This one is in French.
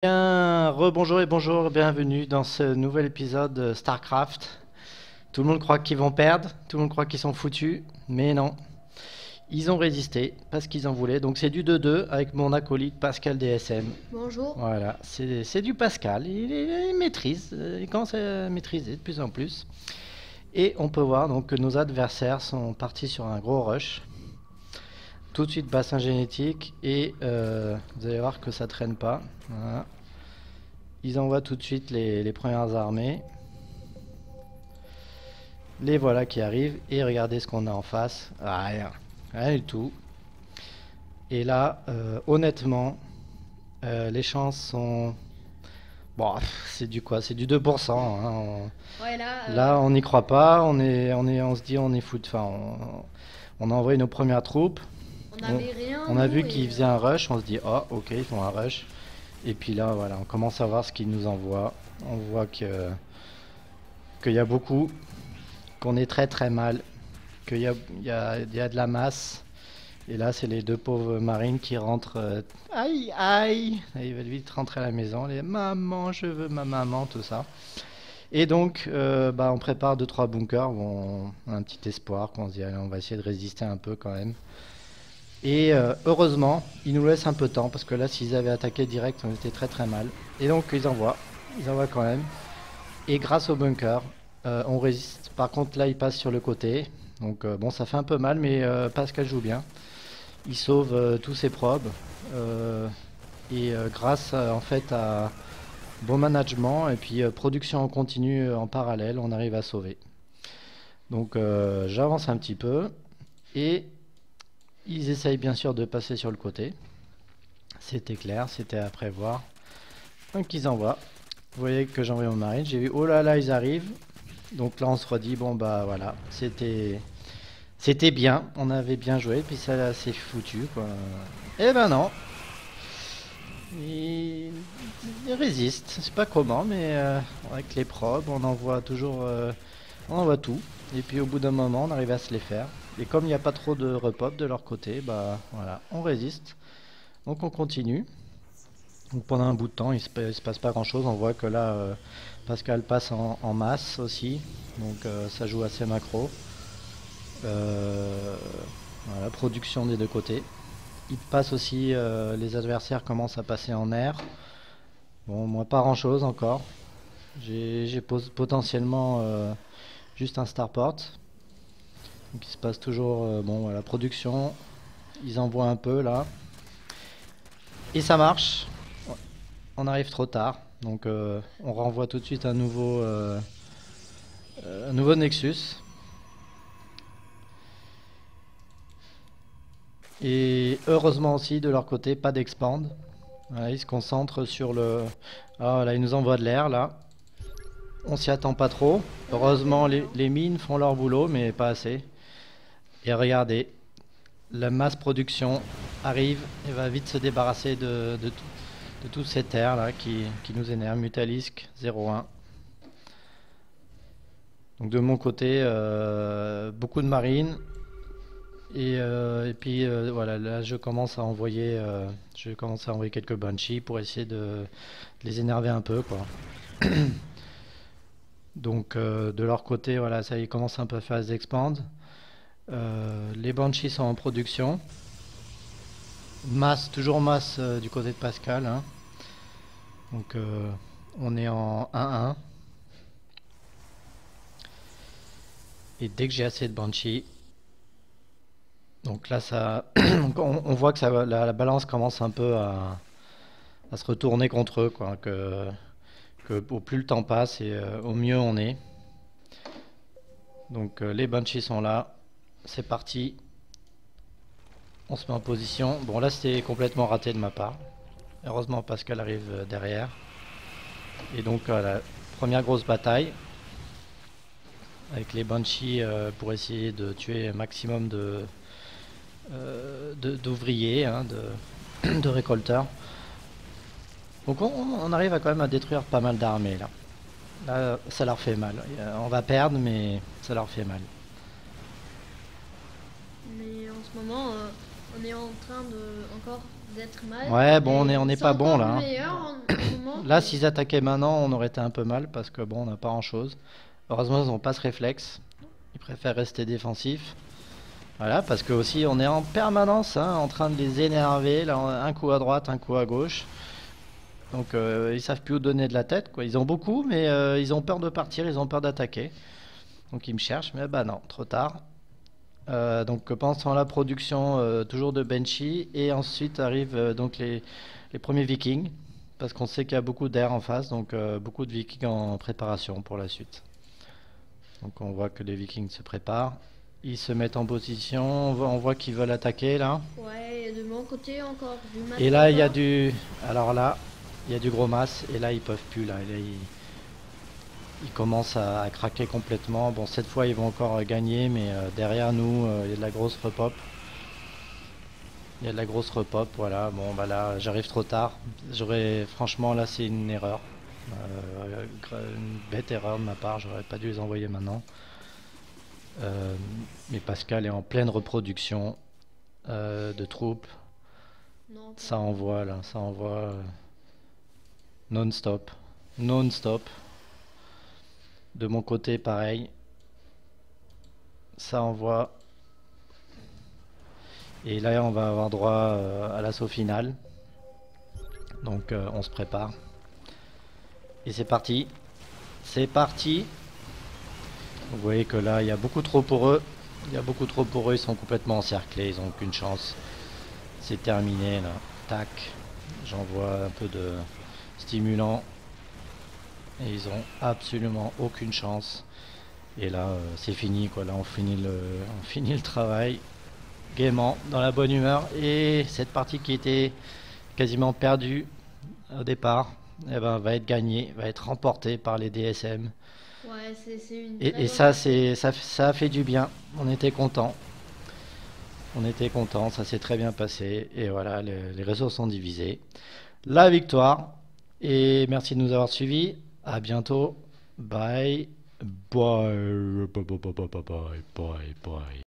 Bien, rebonjour et bonjour, bienvenue dans ce nouvel épisode de StarCraft. Tout le monde croit qu'ils vont perdre, tout le monde croit qu'ils sont foutus, mais non. Ils ont résisté parce qu'ils en voulaient. Donc c'est du 2-2 avec mon acolyte Pascal DSM. Bonjour. Voilà, c'est du Pascal. Il maîtrise, il commence à maîtriser de plus en plus. Et on peut voir donc que nos adversaires sont partis sur un gros rush. Tout de suite bassin génétique et vous allez voir que ça traîne pas. Voilà. Ils envoient tout de suite les premières armées. Les voilà qui arrivent. Et regardez ce qu'on a en face. Rien. Rien du tout. Et là, honnêtement, les chances sont... Bon, c'est du quoi? C'est du 2%. Hein. Ouais, là, Là, on n'y croit pas. On se dit on est foot. Enfin, on a envoyé nos premières troupes. on On, n'avait rien, on a nous, vu et qu'ils faisaient un rush. On se dit, oh, ok, ils font un rush. Et puis là, voilà, on commence à voir ce qu'ils nous envoient. On voit qu'il y a beaucoup, qu'on est très très mal, qu'il y a de la masse. Et là, c'est les deux pauvres marines qui rentrent. Aïe, aïe! Ils veulent vite rentrer à la maison. Les maman, je veux ma maman, tout ça. Et donc, on prépare deux trois bunkers. Bon, on a un petit espoir qu'on se dit, allez, on va essayer de résister un peu quand même. Et heureusement, ils nous laissent un peu de temps parce que là, s'ils avaient attaqué direct, on était très très mal. Et donc, ils envoient quand même. Et grâce au bunker, on résiste. Par contre, là, il passe sur le côté. Donc, bon, ça fait un peu mal, mais Pascal joue bien. Il sauve tous ses probes. euh, grâce en fait à bon management et puis production en continu en parallèle, on arrive à sauver. Donc, j'avance un petit peu. Et ils essayent bien sûr de passer sur le côté. C'était clair, c'était à prévoir. Donc, ils envoient. Vous voyez que j'envoie mon marine. J'ai vu, oh là là, ils arrivent. Donc là, on se redit, bon bah voilà, c'était bien, on avait bien joué, puis ça c'est foutu quoi. Eh ben non, il, il résiste, je sais pas comment, mais avec les probes, on envoie toujours, on envoie tout, et puis au bout d'un moment, on arrive à se les faire. Et comme il n'y a pas trop de repop de leur côté, bah voilà, on résiste. Donc on continue. Donc pendant un bout de temps, il se passe pas grand chose. On voit que là, Pascal passe en masse aussi. Donc ça joue assez macro. Euh, voilà, production des deux côtés. Il passe aussi, les adversaires commencent à passer en air. Bon, moi pas grand chose encore. J'ai potentiellement juste un starport. Donc il se passe toujours, bon voilà, production. Ils envoient un peu là. Et ça marche. On arrive trop tard. Donc on renvoie tout de suite un nouveau Nexus. Et heureusement aussi de leur côté, pas d'expand. Voilà, ils se concentrent sur le... Ah là, ils nous envoient de l'air là. On s'y attend pas trop. on a fait Heureusement, bien. les mines font leur boulot, mais pas assez. Et regardez, la masse production arrive et va vite se débarrasser de toute cette air là qui nous énerve. Mutalisk 01. Donc de mon côté, beaucoup de marines. Et puis voilà, là je commence à envoyer quelques Banshee pour essayer de les énerver un peu quoi. Donc de leur côté, voilà, ça ils commencent un peu à faire les expand. Les Banshees sont en production. Masse, toujours masse du côté de Pascal. Hein. Donc on est en 1-1. Et dès que j'ai assez de Banshee, donc là ça, on voit que la balance commence un peu à se retourner contre eux, quoi. Que au plus le temps passe et au mieux on est. Donc les Banshees sont là. C'est parti. On se met en position. Bon là c'était complètement raté de ma part. Heureusement Pascal arrive derrière. Et donc la première grosse bataille avec les Banshees pour essayer de tuer un maximum d'ouvriers, hein, de récolteurs. Donc on arrive à quand même à détruire pas mal d'armées là. Là ça leur fait mal. On va perdre mais ça leur fait mal. Mais en ce moment, on est en train de encore d'être mal. Ouais, bon, Et on n'est c'est pas bon encore là, hein. meilleur en moment. Là, s'ils attaquaient maintenant, on aurait été un peu mal parce que bon, on n'a pas grand-chose. Heureusement, ils n'ont pas ce réflexe. Ils préfèrent rester défensifs. Voilà, parce que aussi, on est en permanence hein, en train de les énerver. Là, un coup à droite, un coup à gauche. Donc, ils savent plus où donner de la tête, quoi. Ils ont beaucoup, mais ils ont peur de partir, ils ont peur d'attaquer. Donc, ils me cherchent, mais bah non, trop tard. Donc, pendant la production, toujours de Banshee. Et ensuite arrivent donc les premiers Vikings. Parce qu'on sait qu'il y a beaucoup d'air en face, donc beaucoup de Vikings en préparation pour la suite. Donc on voit que les Vikings se préparent. Ils se mettent en position, on voit qu'ils veulent attaquer là. Ouais, et de mon côté encore du Et là il y a Matador. du... Alors là, il y a du gros masse et là ils peuvent plus là. Et là, ils commencent à craquer complètement. Bon cette fois ils vont encore gagner mais derrière nous il y a de la grosse repop. Il y a de la grosse repop, voilà. Bon bah là j'arrive trop tard. Franchement là c'est une erreur. Une bête erreur de ma part, j'aurais pas dû les envoyer maintenant. Euh, mais Pascal est en pleine reproduction de troupes. Non, pas Ça encore. envoie là, ça envoie non-stop. Non-stop. De mon côté, pareil. Ça envoie. Et là, on va avoir droit à l'assaut final. Donc, on se prépare. Et c'est parti. C'est parti. Vous voyez que là, il y a beaucoup trop pour eux. Il y a beaucoup trop pour eux. Ils sont complètement encerclés. Ils n'ont aucune chance. C'est terminé là. Tac. J'envoie un peu de stimulant. Et ils ont absolument aucune chance. Et là, c'est fini quoi. Là, on finit le travail gaiement, dans la bonne humeur. Et cette partie qui était quasiment perdue au départ, eh ben, va être gagnée, va être remportée par les DSM. Ouais, c'est une très Et bonne ça, partie. ça a fait du bien. On était content. On était content, ça s'est très bien passé. Et voilà, les réseaux sont divisés. La victoire. Et merci de nous avoir suivis. À bientôt. Bye. Bye. Bye. Bye. Bye. Bye. Bye.